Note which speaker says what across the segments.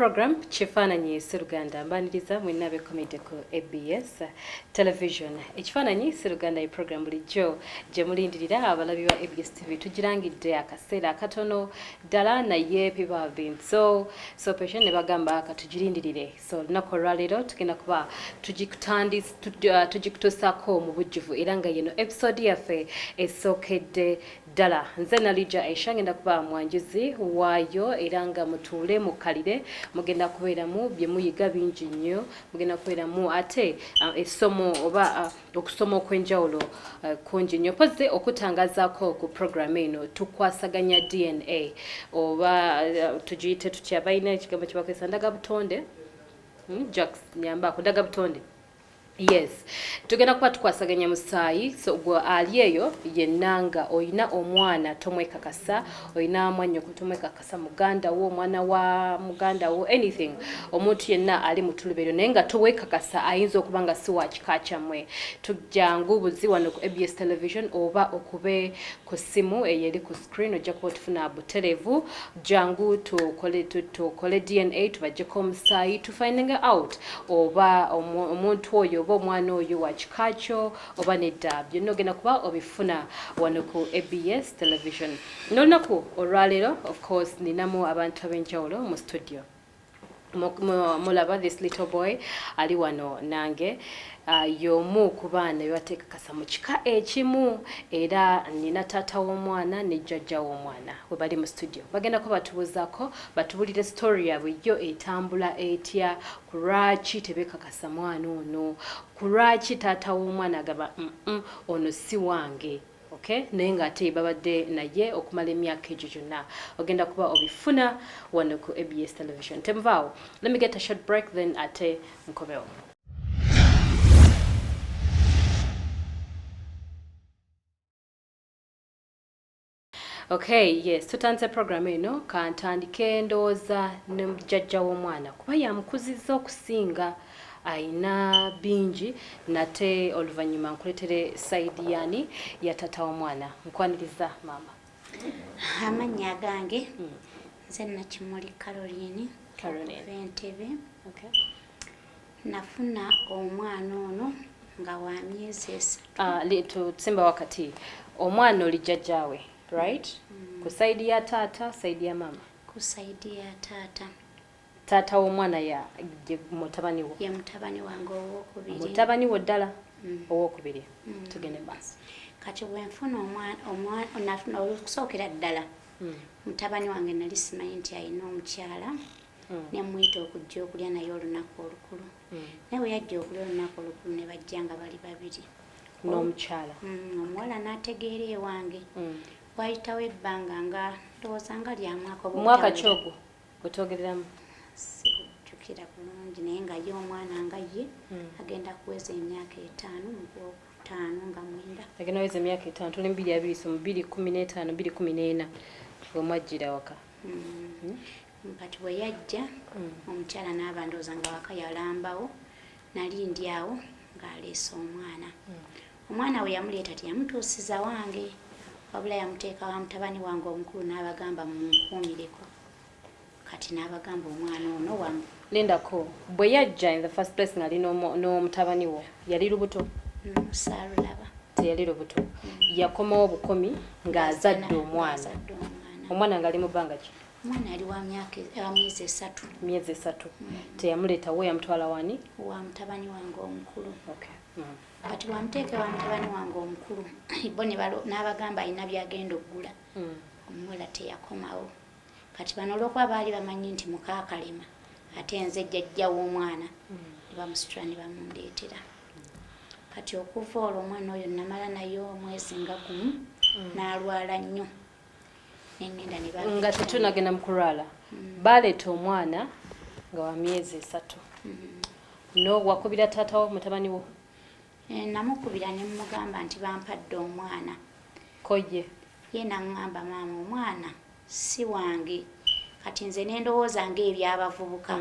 Speaker 1: program Ekifanyi siluganda mbaniriza mwinabe comedy ku ABS television. Ekifanyi siluganda program bulijjo gye mulindirira abalabi ba ABS TV tugirangidde akaseera akatono ddala naye people have been so patient ne bagamba katugirindirire. So lunaku olwaleero tugenda kuba tugikutuusaako mu bujjuvu era nga yino episode yaffe esookedde ddala. Nze Ne Aisha ngenda kuba mwanjuzi waayo era nga mutuule mukalire mugenda kubeeramu bye muyiga bingi nnyo, mugenda kubeeramu ate essomo oba okusoma okw'enjawulo kungi nnyo. Poze okutangazaako ku program eno tukwasaganya DNA oba tugiyite tutya balina ekigambo kye bakozesa ndagabutonde. Jacks nyambako ndagabutonde. Yes, tugenda kuba tukwasaganya musaayi. So gwe ali eyo yennanga oyina omwana tomwekakasa, oyina mwannyoko tomwekakasa, muganda wo, omwana wa muganda wo, anything, omuntu yenna ali mu tulubeero naye nga towekakasa ayinza okuba nga si wa kika kyammwe. Tujjangu buzi wano ku ABS television oba okube ku ssimu eyeri ku screen ojja kuba otufuna buterevu. Jangu tukole DNA tubajjeko omusaayi tufinding out oba omuntu oyo oba omwana oyo wa kika kyo oba nedda. Byonna ogenda kuba obifuna wano ku ABS television. N'olunaku olwaleero of course ninamu abantu ab'enjawulo mu studio. Mulaba this little boy ali wano nange y'omu ku baana bebateekakasa mu kika ekimu era nina taata w'omwana ne jjajja w'omwana we bali mu studio. Bagenda ko batubuuzaako batubulire story yabwe yo etambula etya, ku lwaki tebeekakasa mwana ono, ku lwaki taata w'omwana agamba ono si wange. Okay, naye ng'ate babadde naye okumala emyaka egyo gyonna. Ogenda kuba obifuna wano ku ABS television. Temuvaawo. Let me get a short break then ate nkomewo. Okay, yes, tutanze program eno kantandike ndowooza ne jjajja w'omwana kuba yamukuzizza okusinga. Aina bingi nate oluvannyuma nkuleetere saidi yani ya tata w'omwana. Nkwaniriza mama.
Speaker 2: Amannya gange nze Nakimuli Caroline. Entebe.
Speaker 1: Okay.
Speaker 2: Nafuna omwana ono nga wa myezi
Speaker 1: 3. Tusemba wakati omwana oli jjajjaawe, right? Ku saidi ya tata, saidi ya mama.
Speaker 2: Ku saidi ya tata.
Speaker 1: Tata w'omwana ya mutabani wo.
Speaker 2: Ye mutabani wange ow'okubiri.
Speaker 1: Mutabani wo ddala ow'okubiri. Tugende basi.
Speaker 2: Kati bwe nfuna omwana okusookera ddala mutabani wange nali simanyi nti alina omukyala ne muyita okujja okulya naye olunaku olukulu. Naye bwe yajja okulya olunaku olukulu ne bajja nga bali babiri.
Speaker 1: N'omukyala.
Speaker 2: Omuwala n'ategeera ewange. Wayitawo ebbanga nga ndowooza nga lya mwaka oba
Speaker 1: mwaka ki ogwo otwogereramu?
Speaker 2: Sikujjukira bulungi naye nga ye omwana nga ye agenda kuweza emyaka 5 mu Gwokutaano nga 9.
Speaker 1: Agenda kuweza emyaka 5 tuli 2015 2014 bwe mwajjira waka.
Speaker 2: Kati bwe yajja omukyala n'aba ndowooza nga waka yalambawo nali ndi awo ng'aleese omwana. Omwana we yamuleeta teyamutuusiza wange wabula yamuteeka wa mutabani wange omukulu n'abagamba munkuumireko. Kati n'abagamba omwana ono wamu.
Speaker 1: Lindako bwe yajja in the first place ngali n'omutabani wo yali lubuto?
Speaker 2: Saalulaba.
Speaker 1: Teyali lubuto. Yakomawo bukomi ng'azadde omwana. Omwana ngali mu bbanga ki?
Speaker 2: Omwana ali wa myezi 3.
Speaker 1: Myezi 3. Teyamuleeta wo yamutwala wani?
Speaker 2: Wa mutabani wange omukulu.
Speaker 1: Okay.
Speaker 2: Kati wamuteeke wa mutabani wange omukulu bo n'abagamba alina byagenda oggula. Omuwala teyakomawo. Kati bano olw'okuba baali bamanyi nti mukaakalema ate nze jjajja w'omwana ne bamusitula ne bamundeetera. Kati okuva olwo omwana oyo namala naye omwezi nga gumu n'alwala nnyo. Nengenda ne bagenda.
Speaker 1: Nga tetunagenda mu kulwala. Baleeta omwana nga wa myezi 3. No wakubira taata wo mutabani wo?
Speaker 2: Namukubira ne mugamba nti bampadde omwana.
Speaker 1: Koje?
Speaker 2: Ye n'aŋŋamba maama omwana si wange. Kati nze n'endowooza ng'ebyabavubuka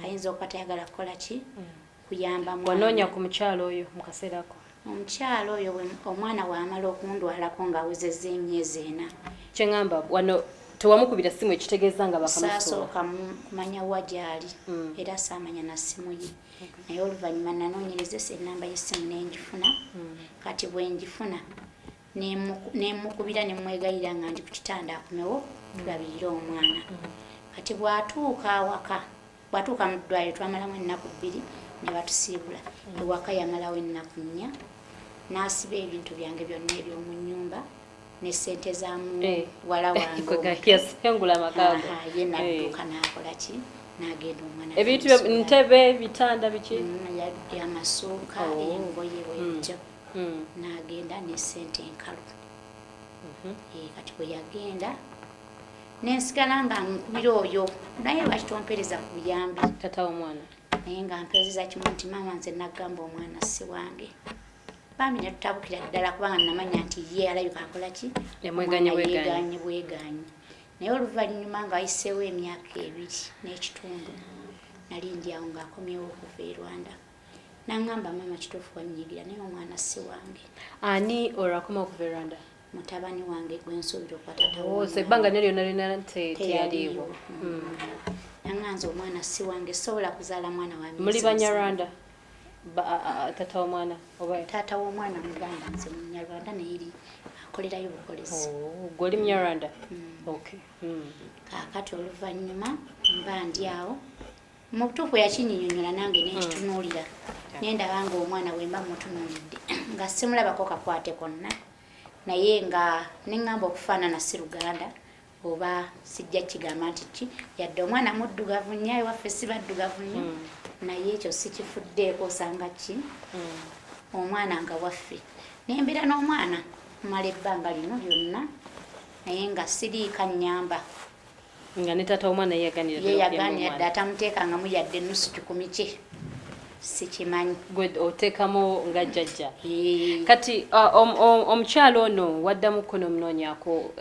Speaker 2: ayinza okuba tayagala kukola ki? Kuyamba mwana.
Speaker 1: Wanoonya ku mukyalo oyo mu kaseera ako?
Speaker 2: Omukyalo oyo omwana w'amala okundwalako ng'awezezza emyezi 4.
Speaker 1: Kye ŋŋamba wano tewamukubira simu ekitegeeza nga bakamusobola
Speaker 2: saasooka kumanya wa gyali era saamanya na simu ye naye oluvannyuma nanoonyereza ennamba y'essimu n'engifuna kati bwe ngifuna nemukubira nemwegayira nga ndi ku kitanda akomewo tulabirire omwana kati bw'atuuka awaka bw'atuuka mu ddwaliro twamalamu ennaku 2 ne batusiibula ewaka yamalawo ennaku 4 n'asiba ebintu byange byonna eby'omu nnyumba ne ssente zaamu wala wange
Speaker 1: yasengula amagaago
Speaker 2: ye nadduuka n'akola ki n'agenda omwana
Speaker 1: ebintu ntebe bitanda biki
Speaker 2: amasuuka engoye bwejjo n'agenda ne ssente enkalu kati bwe yagenda nensigala nga nkubira oyo naye lwaki tompereza ku buyambi
Speaker 1: tata w'omwana
Speaker 2: naye nga mpezeza kimu nti maama nze nagamba omwana siwange bambi ne tutabukira ddala kubanga namanya nti ye alabika akola ki yemweganye bweganye naye oluvannyuma nga wayiseewo emyaka 2 n'ekitundu nali ndi awo ng'akomyewo okuva e Rwanda nangamba maama kituufu wannyigira naye omwana siwange
Speaker 1: ani olwakoma okuva e Rwanda
Speaker 2: mutabani wange gwensuubira okwatatawo
Speaker 1: ebbanga lyonna lyonna teyaliiwo
Speaker 2: nanganza omwana siwange sobola kuzaala mwana wa
Speaker 1: muli banyarwanda tata w'omwana oba
Speaker 2: taata w'omwana muganda nze munyarwanda naye eri akolerayo bukolezi
Speaker 1: gwoli munyarwanda
Speaker 2: kaakati oluvannyuma mba ndi awo mu butuufu yakinyinyonyola nange nekitunuulira nendaba nga omwana wemba mutunuulidde nga simulabako kakwate konna naye nga neŋŋamba okufaanana siluganda oba sijja kigamba nti ki yadde omwana muddugavu nnyo ewaffe si baddugavu nnyo naye ekyo sikifuddeeko osanga ki omwana nga waffe nembeera n'omwana mala ebbanga lino lyonna naye nga siriika nnyamba
Speaker 1: nga ne taata w'omwana
Speaker 2: yeyaganira dde atamuteekangamu yadde ennusu 10 kye sikimanyi
Speaker 1: gwe oteekamu nga jjajja kati omukyalo ono waddamu kono omunoonyako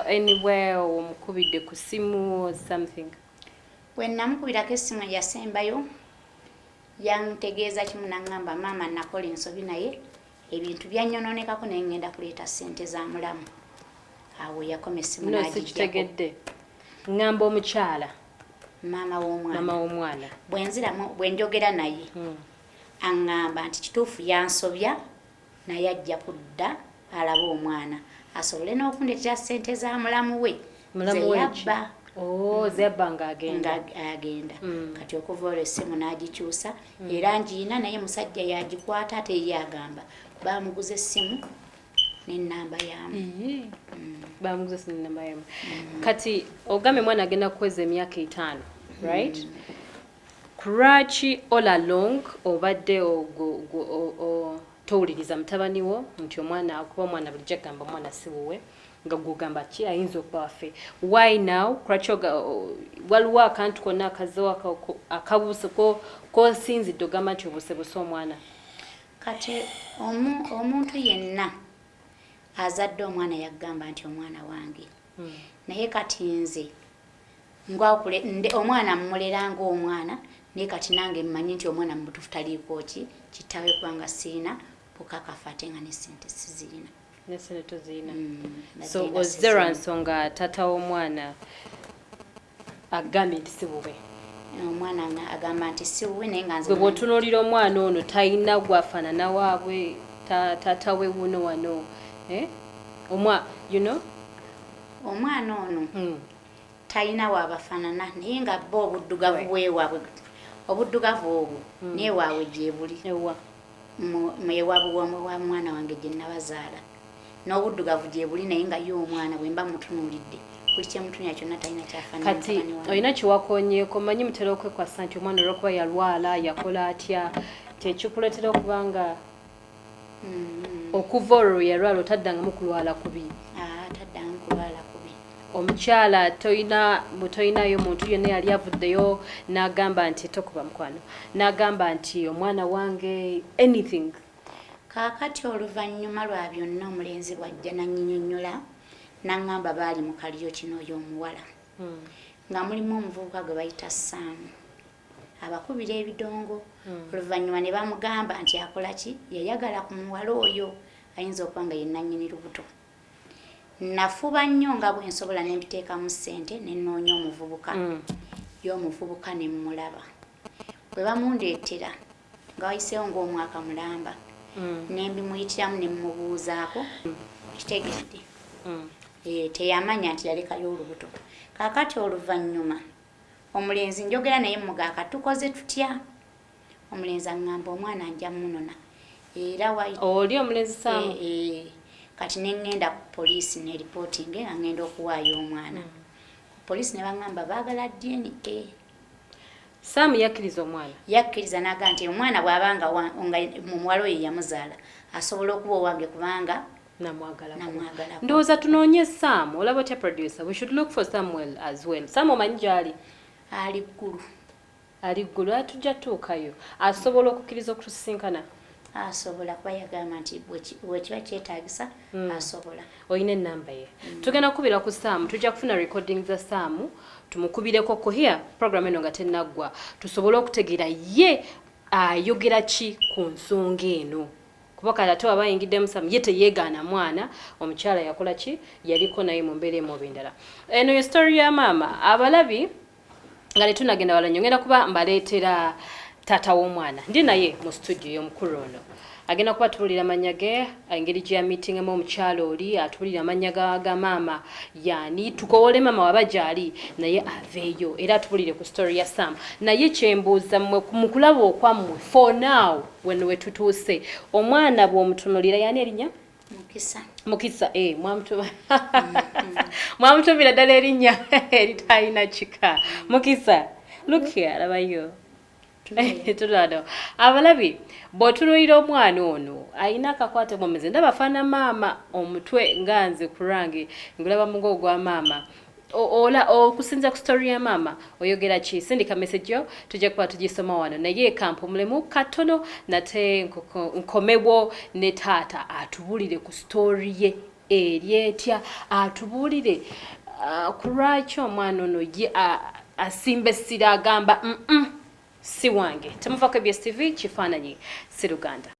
Speaker 1: anywhere omukubidde ku simu or something
Speaker 2: bwe namukubirako essimu yasembayo yantegeeza kimu naŋŋamba maama nakola ensobi naye ebintu byannyonoonekako naye ŋŋenda kuleeta ssente za mulamu awo yakoma essimu
Speaker 1: sikitegedde ŋŋamba omukyala
Speaker 2: maama w'omwana bwe njogera naye aŋŋamba nti kituufu yansobya naye ajja kudda alaba omwana asobole n'okundeetera ssente za mulamu we zeyabba
Speaker 1: zeyabba ng'agenda
Speaker 2: kati okuva olwo essimu n'agikyusa era ngiina naye musajja yagikwata ate ye agamba bamuguza essimu n'ennamba yamu
Speaker 1: bamuguza essimu n'ennamba yamu kati ogambe mwana agenda kukweza emyaka 5 right kuraki all along obadde towuliriza mutabani wo nti omwana akuba omwana bulijjo agamba omwana si wuwe nga gugamba ki ayinza okuba waffe why now kuraki waliwo akantu konna akazewo akabuuse kosinzidde ogamba nti obuusebuuse omwana
Speaker 2: kati omuntu yenna azadde omwana yagamba nti omwana wange naye kati nze omwana mmulera ng'omwana naye kati nange mmanyi nti omwana mu butuufu taliiko ki kitaawe kubanga siina bukakafu ate nga ne ssente sizirina
Speaker 1: nesente tozirina so ozera nsonga taata w'omwana agambye nti si bube
Speaker 2: omwana agamba nti si bube naye nga nze
Speaker 1: bw'otunuulira omwana ono talina gwafaanana waabwe taata we wuno wano
Speaker 2: omwana ono talina waabafaanana naye nga bo obuddugavu bwewaabwe obuddugavu obwo naye waabwe gye buli ewaabwe wa mwana wange gye nabazaala n'obuddugavu gye buli naye nga ye omwana bwe mba mutunuulidde buli kyemutunuulira kyonna talina kyafaanana
Speaker 1: kati olina kiwakonyeeko manyi mutera okwekwasa nti omwana olwokuba yalwala yakola atya tekikuleetera okuba nga okuva olwo yalwala otaddangamu kulwala kubi
Speaker 2: taddangamu kulwala kubi
Speaker 1: omukyala toyinayo muntu yonna yali avuddeyo n'agamba nti tokuba mukwano n'agamba nti omwana wange anything
Speaker 2: kaakati oluvannyuma lwa byonna omulenzi bwajja nanyinyonnyola naŋŋamba baali mu kalyo kino y'omuwala nga mulimu omuvubuka gwe bayita Saamu abakubira ebidongo oluvannyuma ne bamugamba nti akola ki yayagala ku muwala oyo ayinza okuba nga ye nannyini lubuto nafuba nnyo nga bwe nsobola ne mbiteekamu ssente ne nnoonya omuvubuka y'omuvubuka ne mmulaba bwe bamundeetera nga wayiseewo ng'omwaka mulamba ne mbimuyitiramu ne mmubuuzaako kitegedde teyamanya nti yalekayo olubuto kaakati oluvannyuma omulenzi njogera naye mugaaka tukoze tutya omulenzi aŋŋamba omwana nja munona era
Speaker 1: oli omulenzi Saamu
Speaker 2: kati ne ŋŋenda ku poliisi ne ripootinge nga ŋŋenda okuwaayo omwana poliisi ne baŋŋamba baagala DNA
Speaker 1: Saamu yakkiriza omwana
Speaker 2: yakkiriza n'aga nti omwana bw'abanga muwala oyo yamuzaala asobola okuba owange kubanga
Speaker 1: namwagala
Speaker 2: namwagala
Speaker 1: ndowooza tunoonye Saamu olaba otya producer we should look for Samuel as well Saamu omanyi gy'ali
Speaker 2: ali ggulu
Speaker 1: tujja tuukayo asobola okukkiriza okutusinkana
Speaker 2: asobola kuba yagamba nti bwekiba kyetaagisa asobola
Speaker 1: olina ennamba ye tugenda kukubira ku Saamu tujja kufuna recording za Saamu tumukubireko kuhia program eno nga tennaggwa tusobole okutegeera ye ayogera ki ku nsonga eno kuba kale ate waba ayingiddemu Saamu ye teyeegaana mwana omukyala yakola ki yaliko naye mu mbeera emu oba endala eno ye story ya maama abalabi nga netunagenda wala nnyo ngenda kuba mbaleetera taata w'omwana ndi naye mu studio y'omukulu ono agenda kuba atubulira amannya ge engeri gye yamiitingemu omukyala oli atubulira amannya ga maama yani tukowole maama waba gy'ali naye aveeyo era atubulire ku story ya Saamu naye kyembuuza mu kulaba okwammwe for now weno we tutuuse omwana bw'omutunulira yani erinnya Mukisa mwamutumira ddala erinnya eritalina kika Mukisa look here labayo tulado abalabi bw'otunulira omwana ono ayina akakwate mu mize ndaba afaana maama omutwe nganze kurange ngulaba mugo ogwa maama okusinza ku story ya maama oyogera ki sindika message yo tujja kuba tugisoma wano naye kampu mulemu katono nate nkomebwo ne taata atubulire ku story ye eryetya atubulire ku lwaki omwana ono ye asimba essira agamba siwange temuvaako EBS TV kifaananyi siluganda